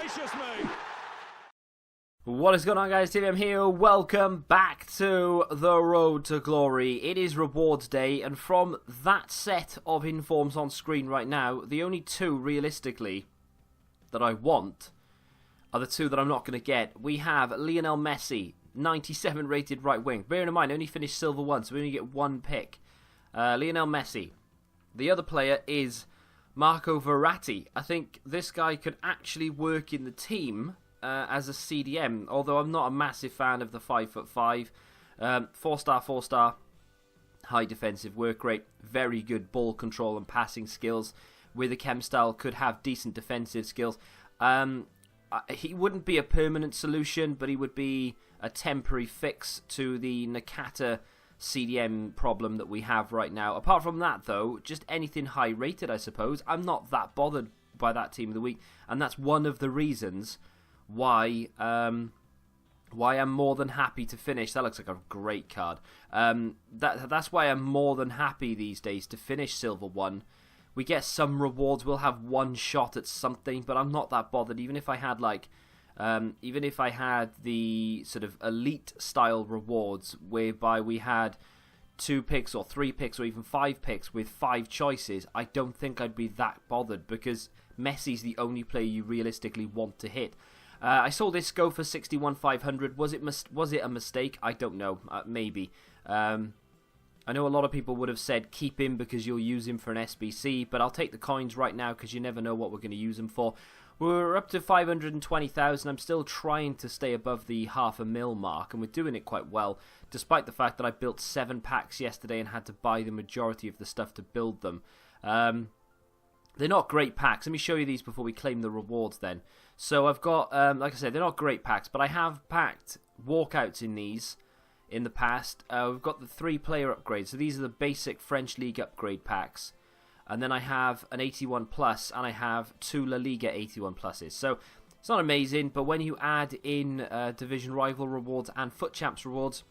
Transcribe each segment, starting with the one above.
Gracious me! What is going on, guys? TVM here. Welcome back to the Road to Glory. It is rewards day, and from that set of informs on screen right now, the only two realistically that I want are the two that I'm not going to get. We have Lionel Messi, 97 rated right wing. Bearing in mind, I only finished silver one, so we only get one pick. Lionel Messi. The other player is Marco Verratti. I think this guy could actually work in the team as a CDM, although I'm not a massive fan of the 5'5". 4-star, high defensive work rate, very good ball control and passing skills. With a chem style, could have decent defensive skills. He wouldn't be a permanent solution, but he would be a temporary fix to the Nakata CDM problem that we have right now. Apart from that, though, just anything high rated, I suppose. I'm not that bothered by that team of the week, and that's one of the reasons why I'm more than happy to finish. That looks like a great card. That's why I'm more than happy these days to finish silver one. We get some rewards. We'll have one shot at something, but I'm not that bothered. Even if I had the sort of elite style rewards, whereby we had 2 picks or 3 picks or even 5 picks with 5 choices, I don't think I'd be that bothered because Messi's the only player you realistically want to hit. I saw this go for 61,500. Was it a mistake? I don't know. Maybe. I know a lot of people would have said keep him because you'll use him for an SBC, but I'll take the coins right now because you never know what we're going to use him for. We're up to 520,000. I'm still trying to stay above the $500,000 mark, and we're doing it quite well, despite the fact that I built 7 packs yesterday and had to buy the majority of the stuff to build them. They're not great packs. Let me show you these before we claim the rewards then. So I've got, like I said, they're not great packs, but I have packed walkouts in these in the past. We've got the 3-player upgrades. So these are the basic French League upgrade packs. And then I have an 81 plus, and I have 2 La Liga 81 pluses. So it's not amazing, but when you add in Division Rival rewards and Foot Champs rewards,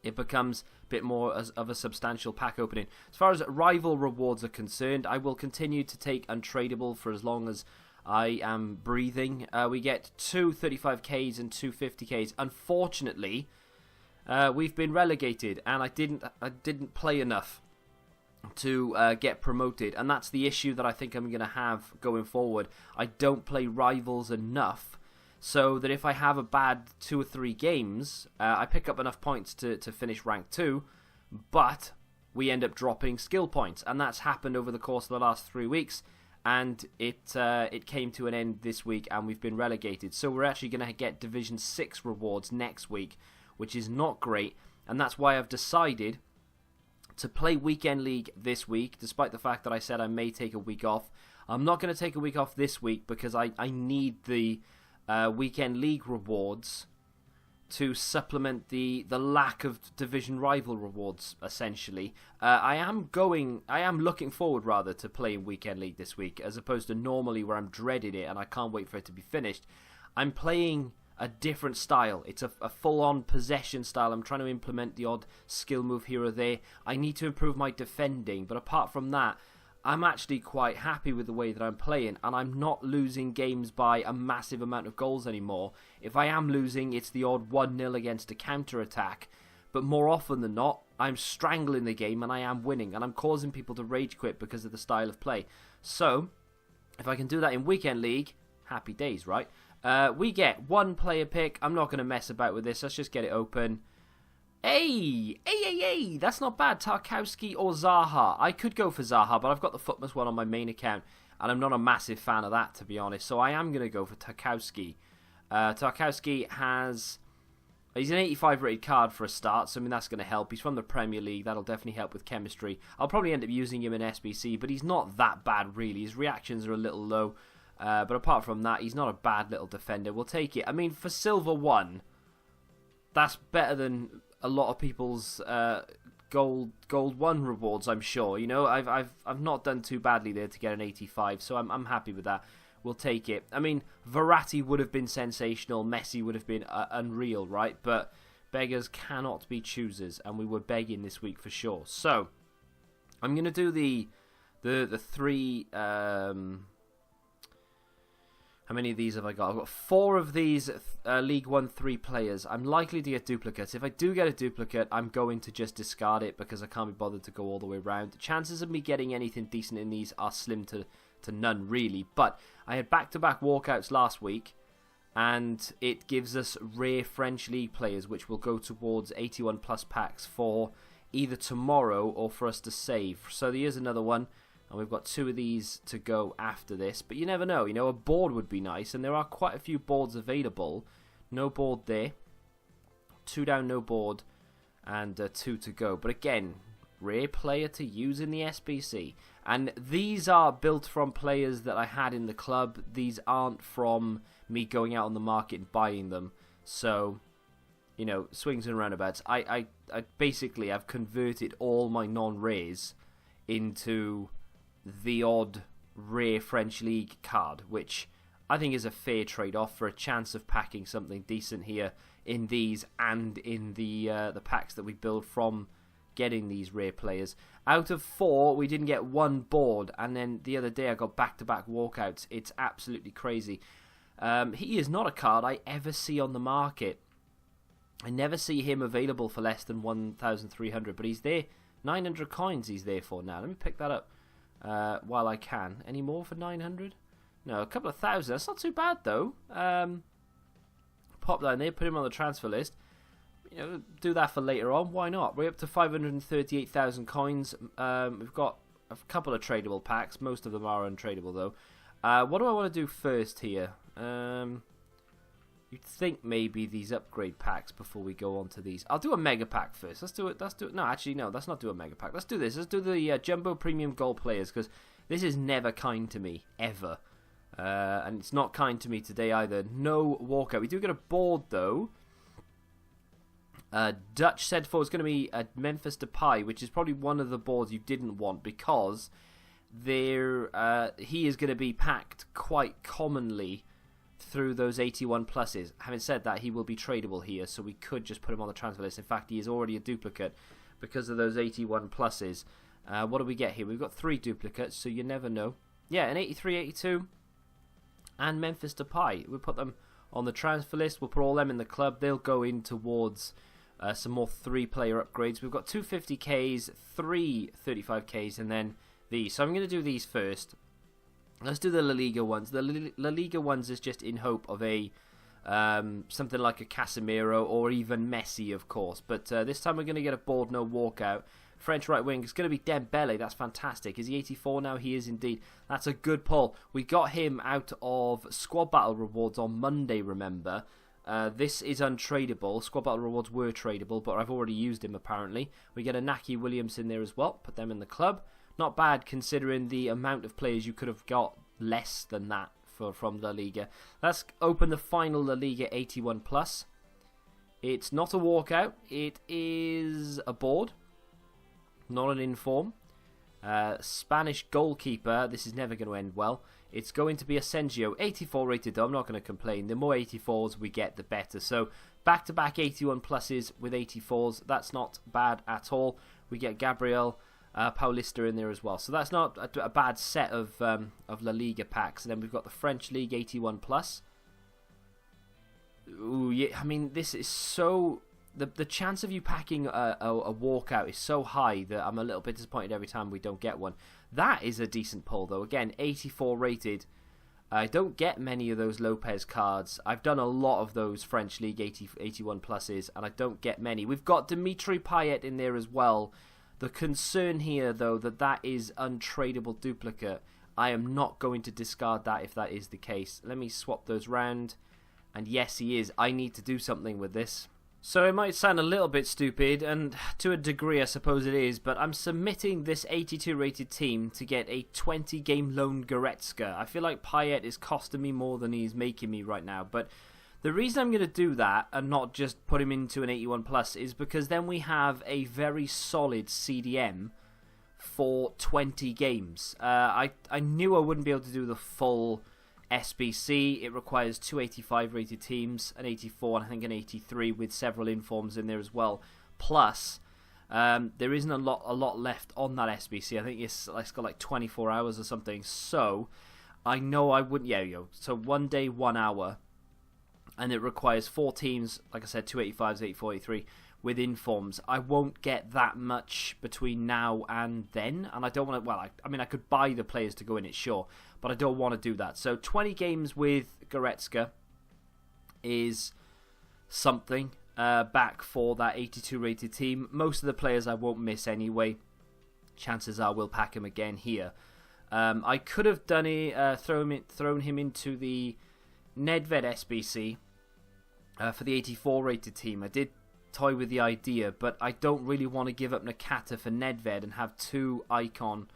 it becomes a bit more of a substantial pack opening. As far as rival rewards are concerned, I will continue to take untradeable for as long as I am breathing. We get 2 35Ks and 2 50Ks. Unfortunately, we've been relegated, and I didn't play enough to get promoted, and that's the issue that I think I'm going to have going forward. I don't play rivals enough, so that if I have a bad 2 or 3 games, I pick up enough points to finish rank 2, but we end up dropping skill points, and that's happened over the course of the last 3 weeks, and it came to an end this week, and we've been relegated. So we're actually going to get Division 6 rewards next week, which is not great, and that's why I've decided to play Weekend League this week, despite the fact that I said I may take a week off. I'm not going to take a week off this week because I need the Weekend League rewards to supplement the lack of Division Rival rewards, essentially. I am looking forward, rather, to playing Weekend League this week, as opposed to normally where I'm dreading it and I can't wait for it to be finished. I'm playing a different style. It's a full-on possession style. I'm trying to implement the odd skill move here or there. I need to improve my defending, but apart from that, I'm actually quite happy with the way that I'm playing, and I'm not losing games by a massive amount of goals anymore. If I am losing, it's the odd 1-0 against a counter-attack, but more often than not, I'm strangling the game and I am winning, and I'm causing people to rage quit because of the style of play. So, if I can do that in Weekend League, happy days, right? We get 1 player pick. I'm not going to mess about with this. Let's just get it open. Hey! That's not bad. Tarkowski or Zaha. I could go for Zaha, but I've got the Footmas one on my main account, and I'm not a massive fan of that, to be honest. So I am going to go for Tarkowski. Tarkowski has... He's an 85 rated card for a start, so I mean that's going to help. He's from the Premier League. That'll definitely help with chemistry. I'll probably end up using him in SBC, but he's not that bad, really. His reactions are a little low. But apart from that, he's not a bad little defender. We'll take it. I mean, for Silver 1, that's better than a lot of people's Gold 1 rewards, I'm sure. You know, I've not done too badly there to get an 85, so I'm happy with that. We'll take it. I mean, Verratti would have been sensational. Messi would have been unreal, right? But beggars cannot be choosers, and we were begging this week for sure. So, I'm going to do the 3... How many of these have I got? I've got 4 of these League 1 3 players. I'm likely to get duplicates. If I do get a duplicate, I'm going to just discard it because I can't be bothered to go all the way around. The chances of me getting anything decent in these are slim to none, really. But I had back-to-back walkouts last week, and it gives us rare French League players, which will go towards 81 plus packs for either tomorrow or for us to save. So here's another one. And we've got 2 of these to go after this. But you never know. You know, a board would be nice. And there are quite a few boards available. No board there. 2 down, no board. And 2 to go. But again, rare player to use in the SBC. And these are built from players that I had in the club. These aren't from me going out on the market and buying them. So, you know, swings and roundabouts. I basically, I've converted all my non-rares into the odd rare French League card, which I think is a fair trade-off for a chance of packing something decent here in these and in the packs that we build from getting these rare players. Out of 4, we didn't get 1 board, and then the other day I got back-to-back walkouts. It's absolutely crazy. He is not a card I ever see on the market. I never see him available for less than 1,300, but he's there. 900 coins he's there for now. Let me pick that up. While I can. Any more for 900? No, a couple of thousand. That's not too bad though. Pop down there, put him on the transfer list. You know, do that for later on. Why not? We're up to 538,000 coins. We've got a couple of tradable packs. Most of them are untradeable though. What do I want to do first here? You'd think maybe these upgrade packs before we go on to these. I'll do a mega pack first. Let's do it. No, actually, no. Let's not do a mega pack. Let's do this. Let's do the Jumbo Premium Gold players, because this is never kind to me, ever. And it's not kind to me today either. No walkout. We do get a board, though. Dutch said for it's going to be a Memphis Depay, which is probably one of the boards you didn't want, because he is going to be packed quite commonly through those 81 pluses. Having said that, he will be tradable here, so we could just put him on the transfer list. In fact, he is already a duplicate because of those 81 pluses. What do we get here? We've got 3 duplicates, so you never know. Yeah, an 83, 82, and Memphis Depay. We'll put them on the transfer list. We'll put all them in the club. They'll go in towards some more 3-player upgrades. We've got 2 50Ks, 3 35Ks, and then these. So I'm going to do these first. Let's do the La Liga ones. The La Liga ones is just in hope of a something like a Casemiro or even Messi, of course. But this time we're going to get a board, no walkout. French right wing is going to be Dembele. That's fantastic. Is he 84 now? He is indeed. That's a good pull. We got him out of Squad Battle rewards on Monday, remember. This is untradeable. Squad Battle rewards were tradable, but I've already used him apparently. We get a Naki Williams in there as well. Put them in the club. Not bad considering the amount of players you could have got less than that from La Liga. Let's open the final La Liga 81 plus. It's not a walkout. It is a board. Not an inform. Spanish goalkeeper. This is never going to end well. It's going to be Asensio. 84 rated though. I'm not going to complain. The more 84s we get, the better. So back-to-back 81 pluses with 84s. That's not bad at all. We get Gabriel Paulista in there as well. So that's not a bad set of La Liga packs. And then we've got the French League 81 plus. Ooh, yeah, I mean, this is so... The chance of you packing a walkout is so high that I'm a little bit disappointed every time we don't get one. That is a decent pull, though. Again, 84 rated. I don't get many of those Lopez cards. I've done a lot of those French League 81 pluses, and I don't get many. We've got Dimitri Payet in there as well. The concern here, though, that is untradeable duplicate. I am not going to discard that if that is the case. Let me swap those round. And yes, he is. I need to do something with this. So it might sound a little bit stupid, and to a degree I suppose it is, but I'm submitting this 82 rated team to get a 20 game loan Goretzka. I feel like Payet is costing me more than he's making me right now, but the reason I'm going to do that and not just put him into an 81 plus is because then we have a very solid CDM for 20 games. I knew I wouldn't be able to do the full SBC. It requires 2 85 rated teams, an 84 and I think an 83 with several informs in there as well. Plus, there isn't a lot left on that SBC. I think it's got like 24 hours or something. So I know I wouldn't. Yeah, so 1 day, 1 hour, and it requires 4 teams. Like I said, 285s, 84, 83 with informs. I won't get that much between now and then, and I don't want to. Well, I mean, I could buy the players to go in it, sure, but I don't want to do that. So 20 games with Goretzka is something back for that 82 rated team. Most of the players I won't miss anyway. Chances are we'll pack him again here. I could have done thrown him into the Nedved SBC for the 84 rated team. I did toy with the idea, but I don't really want to give up Nakata for Nedved and have 2 icon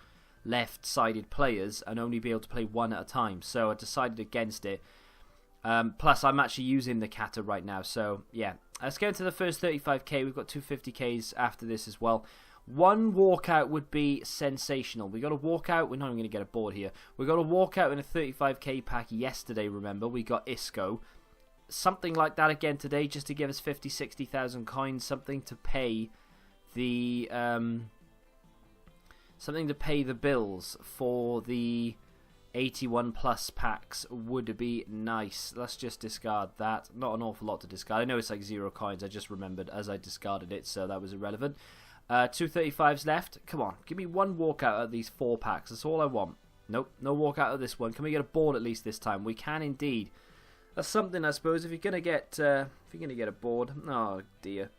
left-sided players and only be able to play 1 at a time. So I decided against it. Plus, I'm actually using Nakata right now. So yeah, let's get into the first 35k. We've got 250ks after this as well. 1 walkout would be sensational. We got a walkout. We're not even going to get a board here. We got a walkout in a 35k pack yesterday. Remember, we got Isco. Something like that again today, just to give us 50, 60,000 coins. Something to pay the bills for the 81 plus packs would be nice. Let's just discard that. Not an awful lot to discard. I know it's like 0 coins. I just remembered as I discarded it, so that was irrelevant. 235s left. Come on, give me 1 walkout out of these 4 packs. That's all I want. Nope, no walkout of this one. Can we get a board at least this time? We can indeed. That's something, I suppose. If you're gonna get a board, oh dear.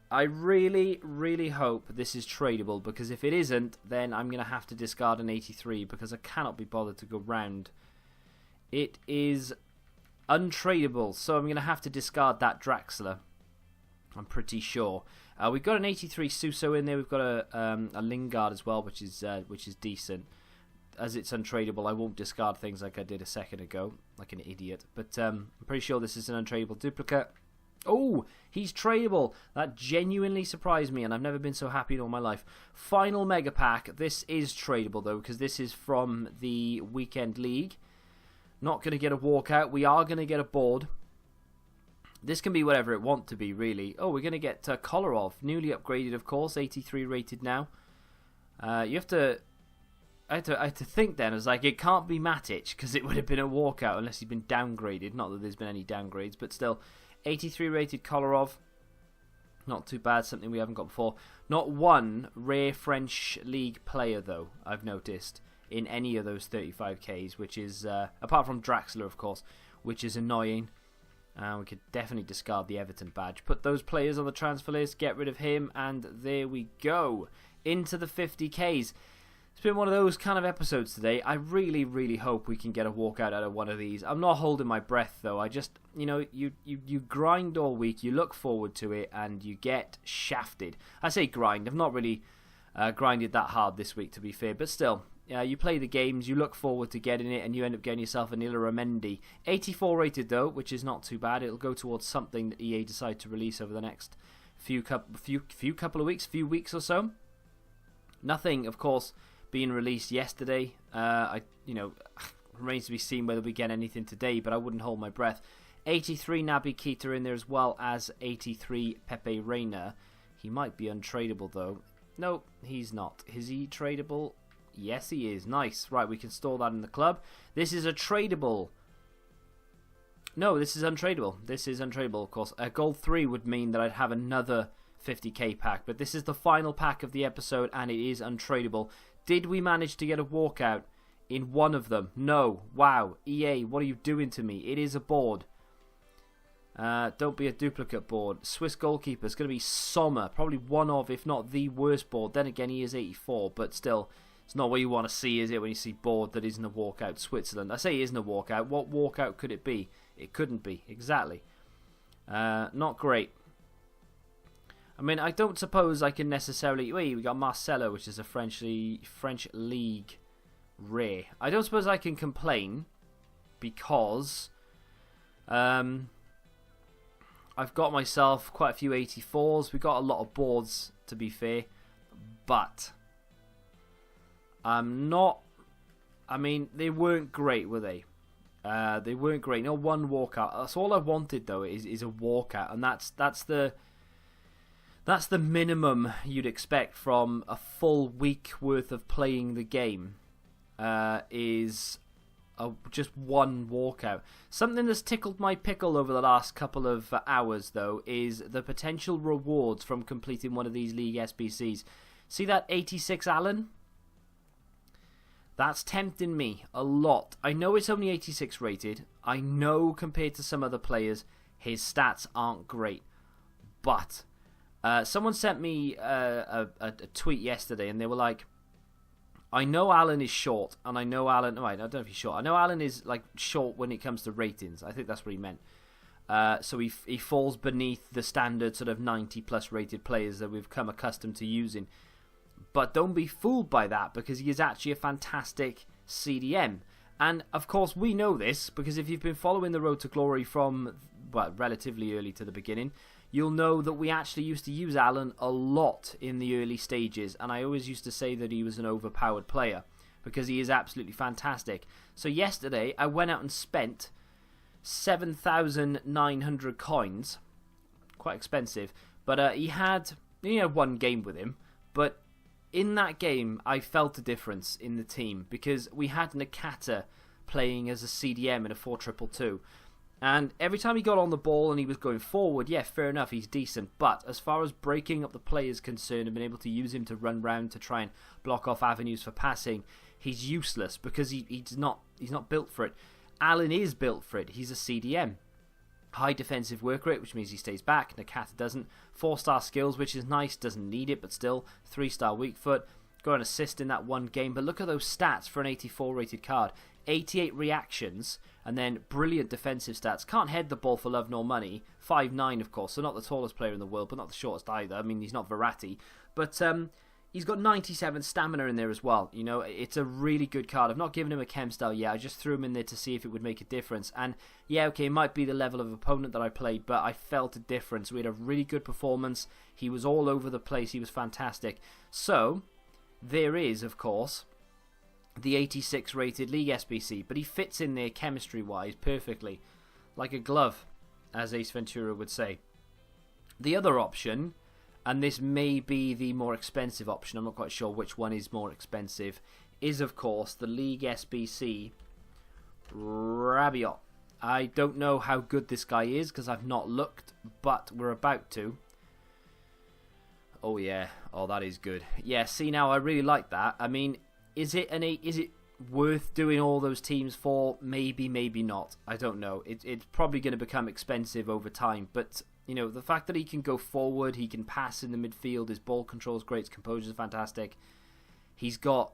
I really, really hope this is tradable, because if it isn't, then I'm gonna have to discard an 83 because I cannot be bothered to go round. It is untradeable, so I'm gonna have to discard that Draxler. I'm pretty sure. We've got an 83 Suso in there. We've got a Lingard as well, which is decent. As it's untradeable, I won't discard things like I did a second ago, like an idiot. But I'm pretty sure this is an untradeable duplicate. Oh, he's tradable. That genuinely surprised me, and I've never been so happy in all my life. Final Mega Pack. This is tradable, though, because this is from the Weekend League. Not going to get a walkout. We are going to get a board. This can be whatever it wants to be, really. Oh, we're going to get Kolarov. Newly upgraded, of course. 83 rated now. You have to... I had to think then. I was like, it can't be Matic, because it would have been a walkout unless he'd been downgraded. Not that there's been any downgrades, but still. 83 rated Kolarov. Not too bad, something we haven't got before. Not 1 rare French League player, though, I've noticed, in any of those 35Ks, which is, apart from Draxler, of course, which is annoying. We could definitely discard the Everton badge. Put those players on the transfer list, get rid of him, and there we go. Into the 50Ks. It's been one of those kind of episodes today. I really, really hope we can get a walkout out of one of these. I'm not holding my breath, though. I just, you grind all week, you look forward to it, and you get shafted. I say grind. I've not really grinded that hard this week, to be fair, but still. You play the games, you look forward to getting it, and you end up getting yourself an Illaramendi. 84 rated, though, which is not too bad. It'll go towards something that EA decide to release over the next few weeks or so. Nothing, of course, being released yesterday. Remains to be seen whether we get anything today, but I wouldn't hold my breath. 83 Naby Keita in there, as well as 83 Pepe Reina. He might be untradeable, though. No, he's not. Is he tradable? Yes, he is. Nice. Right, we can store that in the club. This is a tradable. No, this is untradeable. This is untradeable, of course. A gold 3 would mean that I'd have another 50k pack, but this is the final pack of the episode, and it is untradeable. Did we manage to get a walkout in one of them? No. Wow. EA, what are you doing to me? It is a board. Don't be a duplicate board. Swiss goalkeeper is going to be Sommer. Probably one of, if not the worst board. Then again, he is 84, but still, it's not what you want to see, is it, when you see board that isn't a walkout? Switzerland. I say it isn't a walkout. What walkout could it be? It couldn't be. Exactly. Not great. I mean, I don't suppose I can necessarily... Wait, we got Marcelo, which is a French League rare. I don't suppose I can complain because I've got myself quite a few 84s. We got a lot of boards, to be fair, but I'm not... I mean, they weren't great, were they? They weren't great. No one walkout. That's all I wanted, though, is a walkout, and that's the minimum you'd expect from a full week worth of playing the game. Is just one walkout. Something that's tickled my pickle over the last couple of hours, though, is the potential rewards from completing one of these League SBCs. See that 86 Allen? That's tempting me a lot. I know it's only 86 rated. I know compared to some other players, his stats aren't great. But someone sent me a tweet yesterday, and they were like, I know Allen is short, and I know Allen... No, I don't know if he's short. I know Allen is like short when it comes to ratings. I think that's what he meant. So he falls beneath the standard sort of 90-plus rated players that we've come accustomed to using. But don't be fooled by that, because he is actually a fantastic CDM. And, of course, we know this, because if you've been following the Road to Glory from, well, relatively early to the beginning, you'll know that we actually used to use Allen a lot in the early stages, and I always used to say that he was an overpowered player, because he is absolutely fantastic. So yesterday, I went out and spent 7,900 coins, quite expensive, but he had one game with him, but in that game, I felt a difference in the team, because we had Nakata playing as a CDM in a 4-2-2. And every time he got on the ball and he was going forward, yeah, fair enough, he's decent. But as far as breaking up the play is concerned and being able to use him to run round to try and block off avenues for passing, he's useless because he's not built for it. Allen is built for it. He's a CDM. High defensive work rate, which means he stays back. Nakata doesn't. 4-star skills, which is nice. Doesn't need it, but still. 3-star weak foot. Got an assist in that one game. But look at those stats for an 84 rated card. 88 reactions, and then brilliant defensive stats. Can't head the ball for love nor money. 5'9", of course, so not the tallest player in the world, but not the shortest either. I mean, he's not Verratti. But he's got 97 stamina in there as well. You know, it's a really good card. I've not given him a chem style yet. I just threw him in there to see if it would make a difference. And yeah, okay, it might be the level of opponent that I played, but I felt a difference. We had a really good performance. He was all over the place. He was fantastic. So, there is, of course, the 86 rated League SBC, but he fits in there chemistry-wise perfectly. Like a glove, as Ace Ventura would say. The other option, and this may be the more expensive option, I'm not quite sure which one is more expensive, is of course the League SBC Rabiot. I don't know how good this guy is because I've not looked, but we're about to. Oh yeah, oh that is good. Yeah, see now I really like that. I mean, is it worth doing all those teams for? Maybe, maybe not. I don't know. It's probably going to become expensive over time, but you know, the fact that he can go forward, he can pass in the midfield, his ball control is great, his composure is fantastic. He's got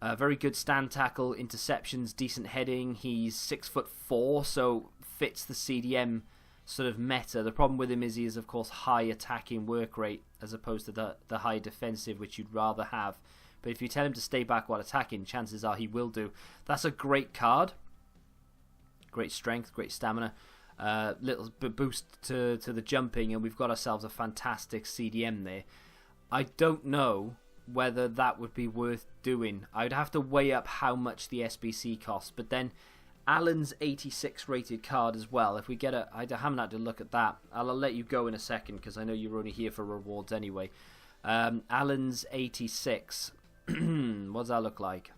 a very good stand tackle, interceptions, decent heading. He's 6'4", so fits the CDM sort of meta. The problem with him is he is, of course, high attacking work rate as opposed to the high defensive, which you'd rather have. But if you tell him to stay back while attacking, chances are he will do. That's a great card. Great strength, great stamina. Little boost to the jumping, and we've got ourselves a fantastic CDM there. I don't know whether that would be worth doing. I'd have to weigh up how much the SBC costs. But then Allen's 86 rated card as well. If we get I haven't had to look at that. I'll let you go in a second because I know you're only here for rewards anyway. Allen's 86. What does that look like?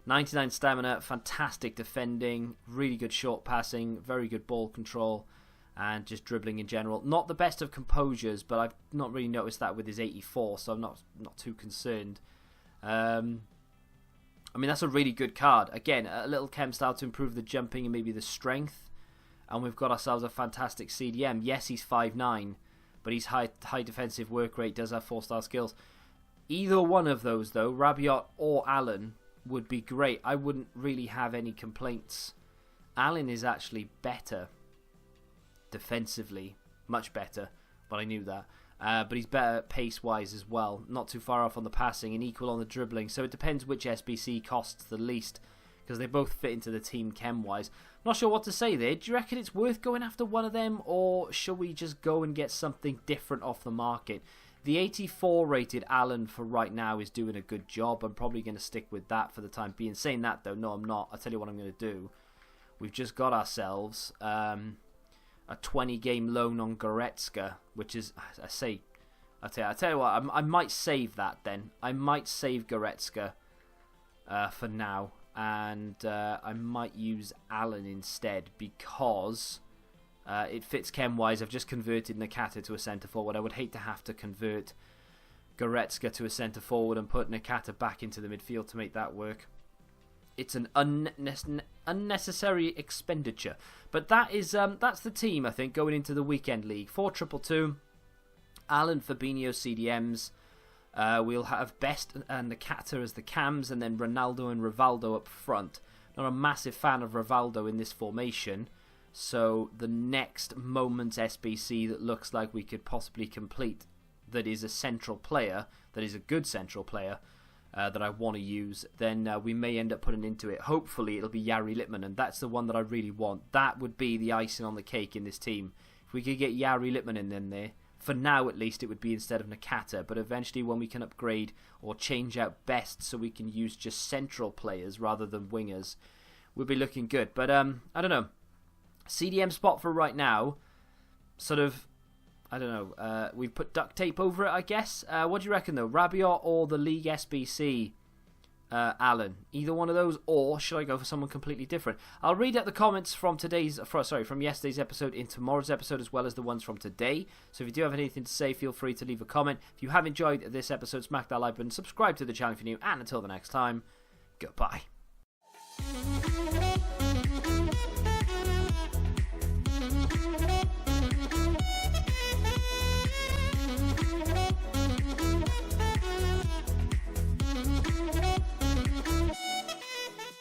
99 stamina, fantastic defending, really good short passing, very good ball control, and just dribbling in general. Not the best of composures, but I've not really noticed that with his 84, so I'm not too concerned. I mean, that's a really good card. Again, a little chem style to improve the jumping and maybe the strength, and we've got ourselves a fantastic CDM. Yes, he's 5'9", but he's high defensive work rate, does have 4-star skills. Either one of those, though, Rabiot or Allen, would be great. I wouldn't really have any complaints. Allen is actually better defensively, much better, but I knew that. But he's better pace-wise as well. Not too far off on the passing and equal on the dribbling. So it depends which SBC costs the least, because they both fit into the team chem-wise. Not sure what to say there. Do you reckon it's worth going after one of them, or should we just go and get something different off the market? The 84 rated Allen for right now is doing a good job. I'm probably going to stick with that for the time being. Saying that though, no I'm not. I'll tell you what I'm going to do. We've just got ourselves a 20 game loan on Goretzka, which is, I'll tell you what, I might save that then. I might save Goretzka for now. and I might use Alan instead because it fits chem-wise. I've just converted Nakata to a centre-forward. I would hate to have to convert Goretzka to a centre-forward and put Nakata back into the midfield to make that work. It's an unnecessary expenditure. But that's the team, I think, going into the weekend league. 4-2-2, Alan, Fabinho, CDMs. We'll have Best and Nakata as the cams, and then Ronaldo and Rivaldo up front. Not a massive fan of Rivaldo in this formation, so the next Moments SBC that looks like we could possibly complete, that is a central player, that is a good central player, that I want to use, then we may end up putting into it. Hopefully it'll be Jari Littman, and that's the one that I really want. That would be the icing on the cake in this team. If we could get Jari Littman in there, for now at least it would be instead of Nakata, but eventually when we can upgrade or change out Best so we can use just central players rather than wingers, we'll be looking good. But I don't know. CDM spot for right now, sort of, I don't know, we've put duct tape over it, I guess. What do you reckon though? Rabiot or the League SBC, Alan? Either one of those, or should I go for someone completely different? I'll read out the comments from from yesterday's episode in tomorrow's episode, as well as the ones from today. So if you do have anything to say, feel free to leave a comment. If you have enjoyed this episode, smack that like button, subscribe to the channel if you're new, and until the next time, goodbye.